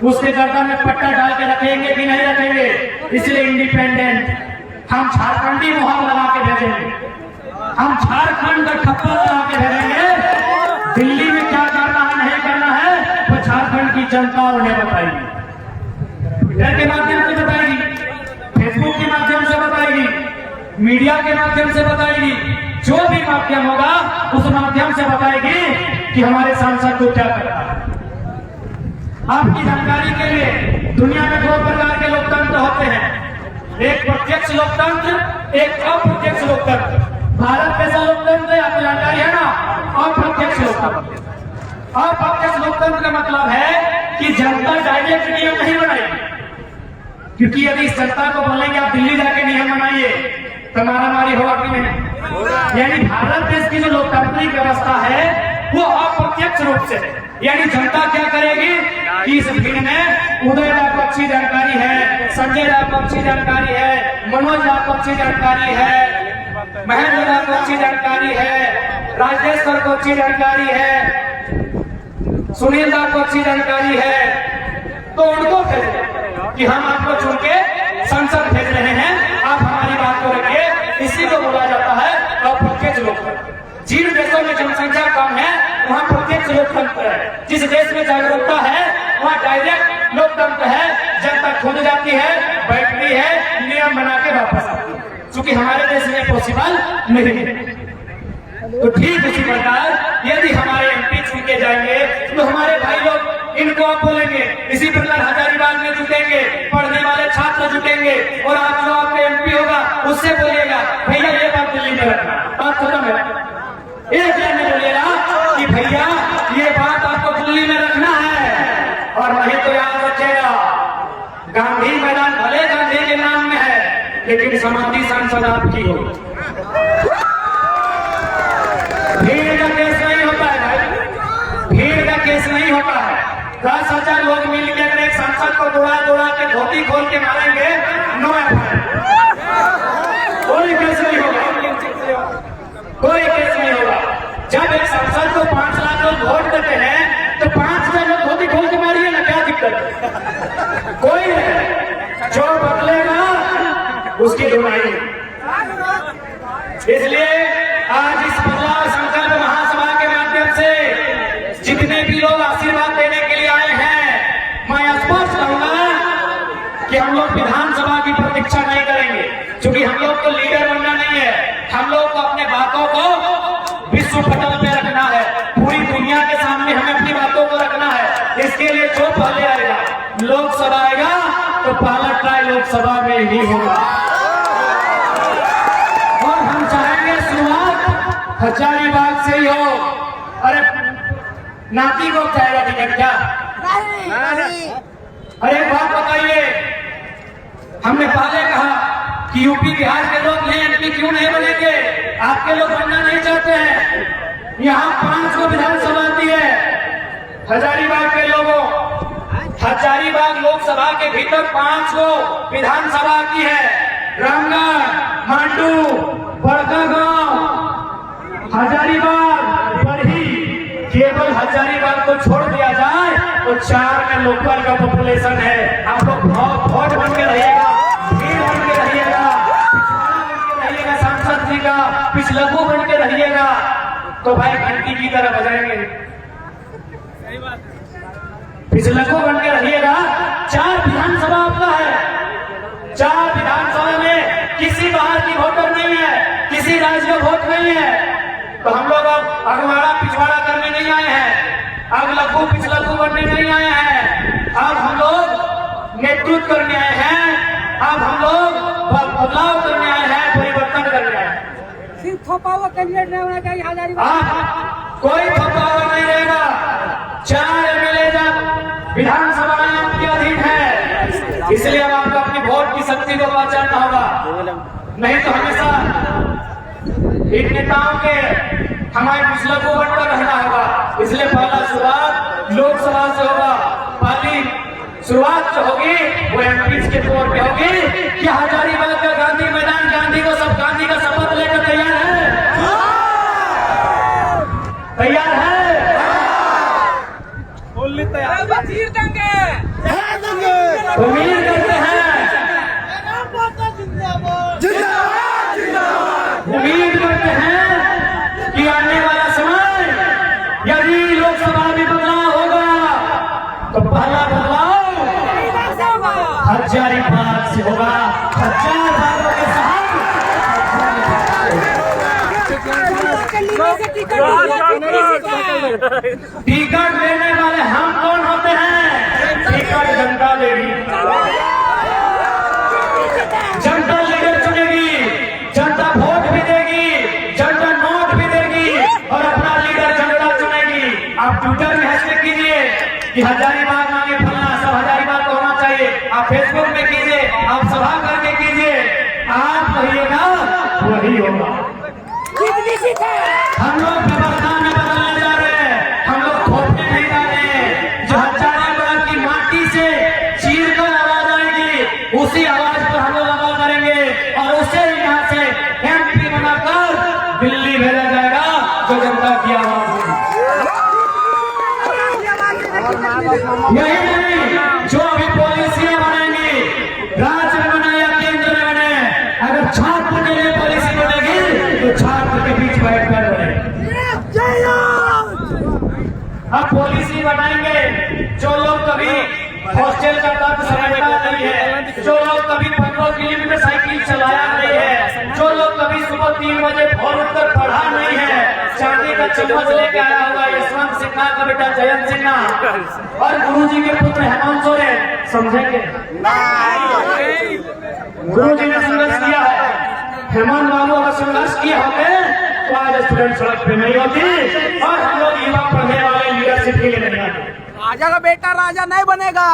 उसके गर्दन में पट्टा डाल के रखेंगे कि नहीं रखेंगे। इसलिए इंडिपेंडेंट हम झारखंडी मोहर लगा के भेजेंगे, हम झारखंड का ठप्पा लगा के भेजेंगे। दिल्ली में क्या करना है नहीं करना है वो झारखंड की जनता उन्हें बताएगी, ट्विटर के माध्यम से बताएगी, फेसबुक के माध्यम से बताएगी, मीडिया के माध्यम से बताएगी। जो भी माध्यम होगा उस माध्यम से बताएगी कि हमारे सांसद को क्या करना है। आपकी जानकारी के लिए दुनिया में दो प्रकार के लोकतंत्र होते हैं, एक प्रत्यक्ष लोकतंत्र, एक अप्रत्यक्ष लोकतंत्र। भारत कैसा लोकतंत्र है आपको जानकारी है ना? अप्रत्यक्ष लोकतंत्र। अप्रत्यक्ष लोकतंत्र का मतलब है कि जनता डायरेक्ट नियम नहीं बनाएगी, क्योंकि यदि इस जनता को बोलेंगे आप दिल्ली जाके नियम बनाइए तो मारामारी होगा कि नहीं। यानी भारत देश की जो लोकतांत्रिक व्यवस्था है वो अप्रत्यक्ष रूप से है। यानी जनता क्या करेगी कि इस भीड़ में उदय राव को अच्छी जानकारी है, संजय राव को अच्छी जानकारी है, मनोज राव को अच्छी जानकारी है, महेंद्र राव को अच्छी जानकारी है, राजेश सर को अच्छी जानकारी है, सुनील राव को अच्छी जानकारी है, तो उनको कहें कि हम आपको चुन के संसद भेज रहे हैं, आप हमारी बात को रखिए। इसी को बोला जाता है अप्रत्यक्ष लोकतंत्र। जिन देशों में जनसंख्या कम है वहाँ प्रत्यक्ष लोकतंत्र है, जिस देश में जागरूकता है वहाँ डायरेक्ट लोकतंत्र है। जनता खुद जाती है, बैठती है, नियम बना के वापस आती है, क्योंकि हमारे देश में पॉसिबल नहीं है। तो ठीक उसी प्रकार यदि हमारे एमपी चुन के जाएंगे तो हमारे भाई लोग इनको आप बोलेंगे। इसी प्रकार हजारीबाग में जुटेंगे, पढ़ने वाले छात्र जुटेंगे और आप जो आपके एमपी होगा उससे बोलिएगा भैया ये बात दिल्ली में रखना, बात खत्म है। एक में बोलिएगा कि भैया ये बात आपको दिल्ली में रखना है, और नहीं तो याद रखिएगा गांधी मैदान भले गांधी के नाम में है लेकिन समाधि सांसद आपकी हो। भीड़ का केस नहीं होता है भाई, भीड़ का केस नहीं होता है। 10,000 लोग मिलकर अगर एक सांसद को दौड़ा दौड़ा के धोती खोल के मारेंगे, नो एफआईआर, कोई केस नहीं होगा, कोई केस नहीं होगा। जब एक सांसद को 5 लाख लोग वोट देते हैं तो 5,000 लोग धोती खोल के मारिए ना, क्या दिक्कत है? कोई है जो बदलेगा उसकी दुनिया। इसलिए आज इस बदलाव संकल्प महासभा के माध्यम से जितने भी लोग आशीर्वाद देने के लिए आए हैं, मैं स्पष्ट कहूंगा कि हम लोग विधानसभा की प्रतीक्षा नहीं करेंगे, क्योंकि हम लोग को लीडर बनना नहीं है। हम लोग को अपने बातों को विश्व पटल पे रखना है, पूरी दुनिया के सामने हमें अपनी बातों को रखना है। इसके लिए जो पहले आएगा, लोकसभा आएगा तो पहला ट्राई लोकसभा में ही होगा। और हम चाहेंगे शुरुआत हजारीबाग से ही हो। अरे नाती को चाहेगा टिकट क्या? अरे एक बात बताइए, हमने पहले कहा कि यूपी बिहार के लोग नहीं एमपी क्यों नहीं बनेंगे? आपके लोग बनना नहीं चाहते हैं। यहाँ 5 को विधानसभा आती है हजारीबाग के लोगों, हजारीबाग लोकसभा के भीतर 5 को विधानसभा आती है। रामगढ़, मांडू, बड़कागांव, हजारीबाग, बरही, केवल हजारीबाग को छोड़ दिया जाए तो 4 में लोकल का पॉपुलेशन है। आप लोग वोट बन के रहिएगा, भीड़ बन के रहिएगा, पिछवाड़ा बन के रहिएगा, सांसद जी का पिछलगू बन के रहिएगा, तो भाई घंटी की तरह बजाएंगे। पिछलगू बन के रहिएगा। 4 विधानसभा आपका है, 4 विधानसभा में किसी बाहर की वोटर नहीं है, किसी राज्य का वोट नहीं है। तो हम लोग अब अगवाड़ा पिछवाड़ा करने नहीं आए हैं, अब लघु पिछलघु बनने नहीं आए हैं। अब हम लोग नेतृत्व करने आए हैं, अब हम लोग बदलाव करने आए हैं, परिवर्तन करने आए हैं। सिर्फ थोपा हुआ कैंडिडेट नहीं होना चाहिए हजारीबाग। कोई थोपा हुआ नहीं रहेगा। 4 एमएलए जब विधानसभा में आपके अधीन है, इसलिए अब आपको अपनी वोट की शक्ति को पहचानना होगा। नहीं तो हमेशा इन नेताओं के हमारे पिछले को बनकर रहना होगा। इसलिए पहला शुरुआत लोकसभा से होगा, पहली शुरुआत जो होगी वो एमपी के तौर पे होगी। क्या हजारीबाग का गांधी मैदान गांधी का शपथ लेकर तैयार है? तैयार है? वजीर देंगे उम्मीद करते हैं, उम्मीद करते हैं कि आने वाला समय यदि लोकसभा में बदलाव होगा तो पहला बदलाव हजारीबाग से होगा। हजारीबाग के साथ टिकट लेने वाले हम कौन होते हैं? टिकट जनता देगी, जनता लीडर चुनेगी, जनता वोट भी देगी, जनता नोट भी देगी और अपना लीडर जनता चुनेगी। आप ट्विटर में हैशटैग कीजिए कि हजारीबाग मांगे फलना, सब हजारीबाग को होना चाहिए। आप फेसबुक में कीजिए, आप सभा करके कीजिए, आप कहिएगा वही होगा। हम लोग व्यवस्था में बदलने जा रहे हैं, हम लोग खोपने नहीं जा रहे हैं। जो हजारीबाग की माटी से चीर कर आवाज आएगी उसी आवाज पर हम लोग आवाज करेंगे और उसे यहाँ से एमपी बनाकर दिल्ली भेजा जाएगा जो जनता की आवाज है। यही नहीं, जो अभी पॉलिसियां बनेंगी, राज्य में बने या केंद्र में बने, अगर छात्र के लिए पॉलिसी बनेगी तो छात्र के बीच बैठकर बने। अब पॉलिसी बनाएंगे, जो लोग कभी हॉस्टल का दर्द समझता नहीं है, जो लोग कभी 15 किलोमीटर साइकिल चलाया नहीं है, जो लोग कभी सुबह 3 बजे भोर उठकर पढ़ा नहीं है, चांदी का चम्मच लेके आया हुआ यशवंत सिन्हा का बेटा जयंत सिन्हा और गुरुजी के पुत्र हेमंत सोरेन, समझेंगे? गुरुजी ने संघर्ष किया है, हेमंत बाबू अगर संघर्ष किए होते तो आज स्टूडेंट सड़क पे नहीं होती और हम लोग युवा पढ़ने वाले लीडरशिप के लिए नहीं आते। राजा का बेटा राजा नहीं बनेगा,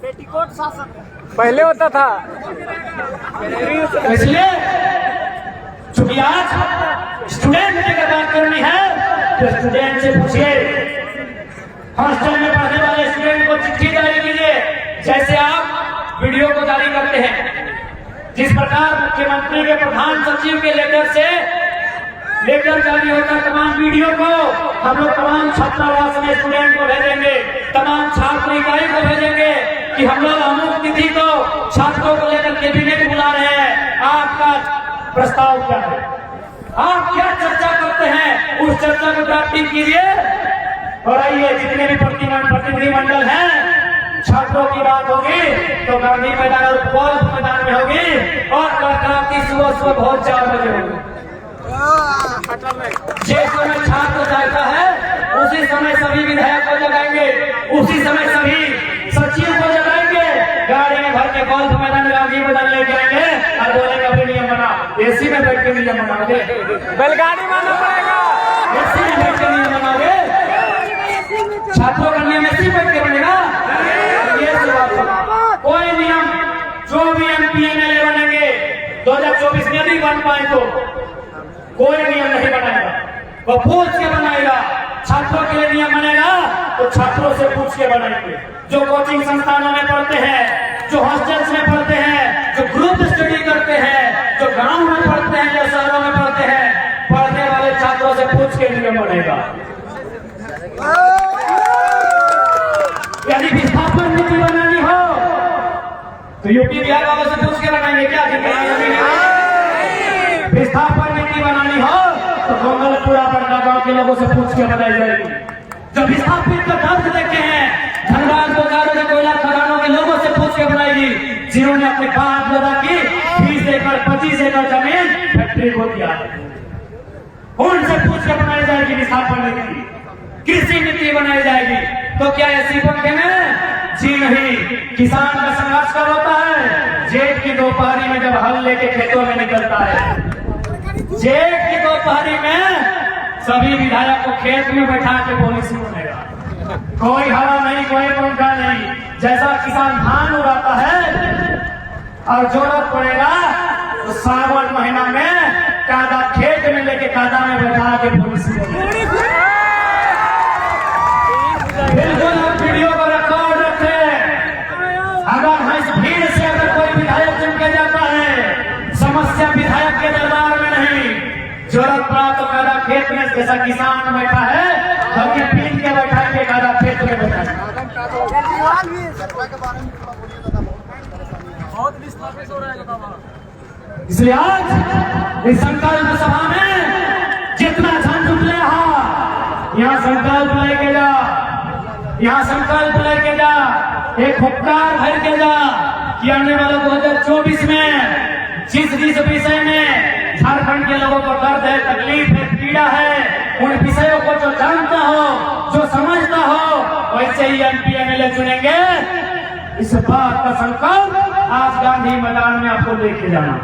पेटीकोट शासन पहले होता था। इसलिए चूंकि आज स्टूडेंट की अगर बात करनी है तो स्टूडेंट से पूछिए, हॉस्टल में पढ़ने वाले स्टूडेंट को चिट्ठी जारी कीजिए जैसे आप वीडियो को जारी करते हैं। जिस प्रकार मुख्यमंत्री के प्रधान सचिव के लेटर से लेटर जारी होता है तमाम वीडियो को हम लोग तमाम छात्रावास में स्टूडेंट को भेजेंगे, तमाम छात्र इकाई को भेजेंगे कि हम लोग अमुक तिथि को छात्रों को लेकर कैबिनेट बुला रहे हैं, आपका प्रस्ताव क्या है, आप क्या चर्चा करते हैं, उस चर्चा को ड्राफ्टिंग कीजिए और आइए जितने भी प्रतिनिधिमंडल हैं, छात्रों की बात होगी तो गांधी मैदान और गोल्फ मैदान में होगी और क्रांति सुबह बहुत 4 बजे होगी। जिस समय छात्र जाता है उसी समय सभी विधायक को जगाएंगे, उसी समय सभी सचिव को जगाएंगे, गाड़ी में भर के गोल्फ मैदान गांधी मैदान लेके आएंगे और बोलेंगे अपने नियम बना, एसी में बैठ के नियम बनाओगे, बैलगाड़ी मानना पड़ेगा, एसी में बैठ के नियम बनाओगे, छात्रों का नियम एसी बैठ के बनेगा। ये कोई नियम जो भी एमपी एमएलए बनेंगे 2024 में नहीं बन पाए तो कोई नियम नहीं बनाएगा, वो पूछ के बनाएगा। छात्रों के लिए नियम बनेगा तो छात्रों से पूछ के बनाएंगे। जो कोचिंग संस्थानों में पढ़ते हैं, जो हॉस्टल्स में पढ़ते हैं, जो ग्रुप स्टडी करते हैं, जो गांव में पढ़ते हैं, जो शहरों में पढ़ते हैं, पढ़ने वाले छात्रों से पूछ के नियम बनेगा। यदि विस्थापन नीति बनानी हो तो यूपी बिहार वालों से पूछ के बनाएंगे क्या? विस्थापन नीति बनानी हो तो मंगलपुरा बंडा गांव के लोगों से पूछ के बनाई जाएगी। जो विस्थापित का दर्द देखे हैं धनबाद बोकारो के कोयला खदानों के लोगों से पूछ के बनाएगी, जिन्होंने अपने बाप दादा की 20 एकड़ 25 एकड़ जमीन फैक्ट्री को दिया, उनसे पूछ के बनाई जाएगी विस्थापन नीति। कृषि नीति बनाई जाएगी तो क्या ऐसी पंखे में? जी नहीं। किसान का संघर्ष कब होता है? जेठ की दोपहरी में जब हल लेके खेतों में निकलता है। जेठ की दोपहरी में सभी विधायक को खेत में बैठा के पॉलिसी बनेगा, कोई हवा नहीं, कोई पंखा नहीं। जैसा किसान धान उगाता है और जरूरत पड़ेगा तो सावन महीना में कादा खेत में लेके कादा में बैठा के पॉलिसी बनेगा। बिल्कुल जैसा किसान बैठा है हमने पीन के बैठा है एक आधा खेत में बैठा है। बहुत विस्थापित हो रहा है बाबा। इसलिए आज इस संकल्प सभा में जितना झंड उठले यहाँ संकल्प लेके जा, यहाँ संकल्प लेके जा, एक हुक्कार भर के जा कि आने वाला 2024 में जिस विषय में झारखंड के लोगों को दर्द है, तकलीफ है, पीड़ा है, उन विषयों को जो जानता हो, जो समझता हो, वैसे ही MP MLA चुनेंगे। इस बात का संकल्प आज गांधी मैदान में आपको लेके जाना।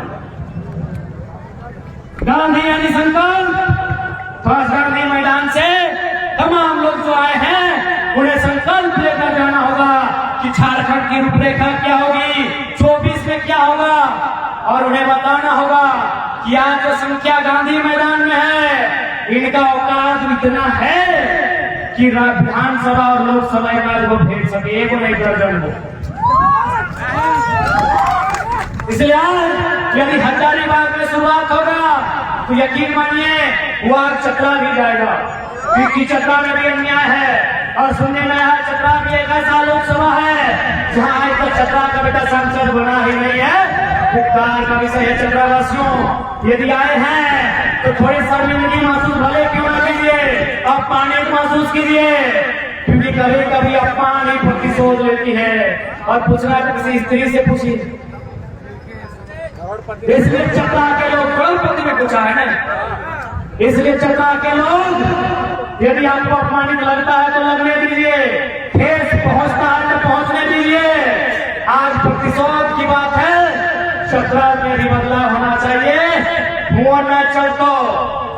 गांधी यानी संकल्प। तो आज गांधी मैदान से तमाम लोग जो आए हैं उन्हें संकल्प लेकर जाना होगा कि झारखंड की रूपरेखा क्या होगी, 24 में क्या होगा, और उन्हें बताना होगा कि आज जो संख्या गांधी मैदान में है इनका औकात इतना है कि विधानसभा और लोकसभा एक को भेज सके, एक नहीं दर्जन को। इसलिए आज यदि हजारीबाग में शुरुआत होगा तो यकीन मानिए वो आज चतरा भी जाएगा, क्योंकि चतरा में भी अन्याय है। और सुनने में आया चतरा भी एक ऐसा लोकसभा है जहां आज तक चतरा का बेटा सांसद बना ही नहीं है। उपकार का विषय है चतरावासियों, यदि आए हैं तो थोड़ी शर्मिंदगी महसूस भले क्यों न कीजिए, अपमानित महसूस कीजिए, क्योंकि कभी कभी अपमान ही प्रतिशोध लेती है। और पूछना किसी स्त्री से पूछिए, इसलिए चतरा के लोग करोड़पति में पूछा है ना, इसलिए चतरा के लोग यदि आपको अपमानित लगता है तो लगने दीजिए, ठेस पहुंचता है तो पहुंचने दीजिए। आज प्रतिशोध की बात है, चतरा में भी बदलाव होना चाहिए। हुआ न चलतो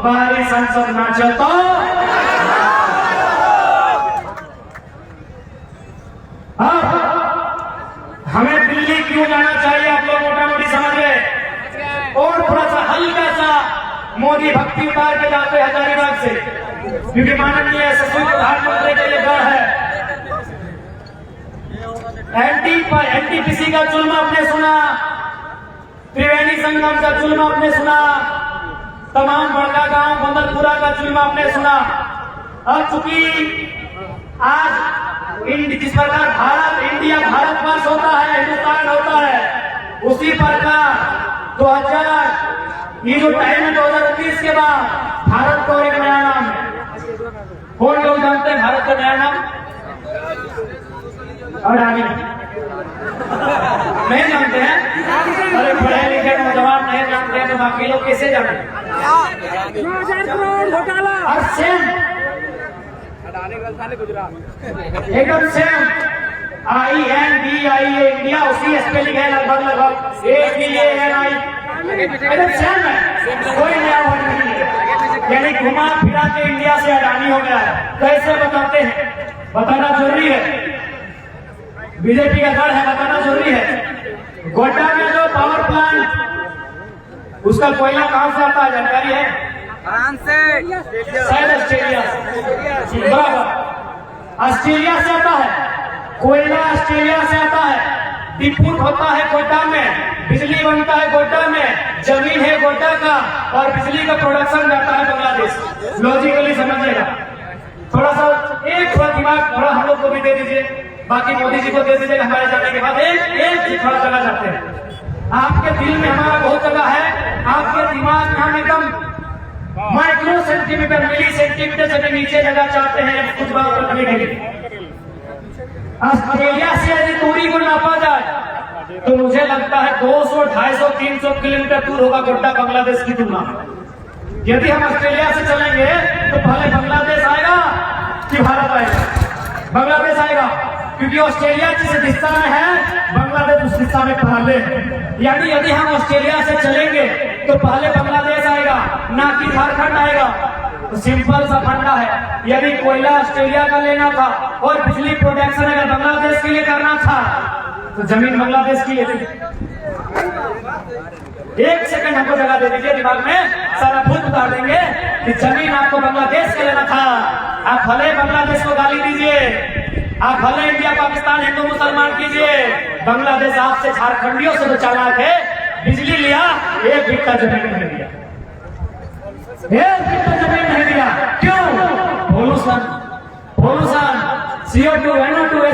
बाहरी संसद न चलतो, हमें दिल्ली क्यों जाना चाहिए आप लोग मोटा मोटी समझ गए। और थोड़ा सा हल्का सा मोदी भक्ति उतार के जाते हजारीबाग से, क्योंकि माननीय यशस्वी प्रधानमंत्री के लिए डर है। NTPC का जुल्म आपने सुना, त्रिवेणी संगम का जुल्म आपने सुना, तमाम बड़का गांव बंदरपुरा का जुल्म आपने सुना। अब चूंकि आज जिस प्रकार भारतवर्ष होता है, हिंदुस्तान होता है, उसी प्रकार 2000 ये जो टाइम है 2019 के बाद भारत को एक नया नाम है। कौन लोग जानते हैं भारत का नया नाम? अडानी नहीं जानते हैं? अरे पढ़े लिखे नौजवान नहीं जानते हैं तो बाकी लोग कैसे जाने? 9,000 करोड़ घोटाला और सेम एकदम सेम INDIA इंडिया उसी स्पेलिंग है लगभग ADANI एकदम सेम है, कोई नया वर्ड नहीं है। यानी घुमा फिरा के इंडिया से अडानी हो गया है। कैसे बताते हैं? बताना जरूरी है, बीजेपी का दल है, बताना जरूरी है। गोड्डा में जो पावर प्लांट उसका कोयला कहां से आता है जानकारी है? फ्रांस से, शायद ऑस्ट्रेलिया से, बराबर ऑस्ट्रेलिया से आता है कोयला, ऑस्ट्रेलिया से आता है, डिपुट होता है गोड्डा में, बिजली बनता है गोड्डा में, जमीन है गोड्डा का, और बिजली का प्रोडक्शन जाता है बांग्लादेश। लॉजिकली समझिएगा, थोड़ा सा थोड़ा दिमाग थोड़ा हम लोग को भी दे दीजिए, बाकी मोदी जी को दे दीजिएगा। हमारे जाने के बाद एक चीज थोड़ा जगह जाते हैं। आपके दिल में हमारा बहुत जगह है, आपके दिमाग में हम एकदम माइक्रो सेंटीमीटर मिली सेंटीमीटर से भी नीचे जगह चाहते हैं कुछ बात रखने के लिए। ऑस्ट्रेलिया से यदि दूरी को नापा जाए तो मुझे लगता है 200, 250, 300 किलोमीटर दूर होगा गोड्डा बांग्लादेश की तुलना में। यदि हम ऑस्ट्रेलिया से चलेंगे तो पहले बांग्लादेश आएगा कि भारत आएगा? बांग्लादेश आएगा, क्योंकि ऑस्ट्रेलिया जिस दिशा में है बांग्लादेश उस दिशा में पहले है। यानी यदि हम ऑस्ट्रेलिया से चलेंगे तो पहले बांग्लादेश आएगा, ना कि झारखंड आएगा। तो सिंपल सा फंडा है, यदि कोयला ऑस्ट्रेलिया का लेना था और बिजली प्रोडक्शन अगर बांग्लादेश के लिए करना था तो जमीन बांग्लादेश की है। एक सेकंड हमको जगह दे दीजिए, दिमाग में सारा भूत उतार देंगे कि जमीन आपको बांग्लादेश का लेना था। आप भले बांग्लादेश को गाली दीजिए, आप भले इंडिया पाकिस्तान हिंदू मुसलमान कीजिए, बांग्लादेश आपसे झारखंडियों से तो चालाक है। बिजली लिया, एक बिट्टा जमीन नहीं दिया, एक बिट्टा जमीन नहीं दिया। pollution, CO2, NO2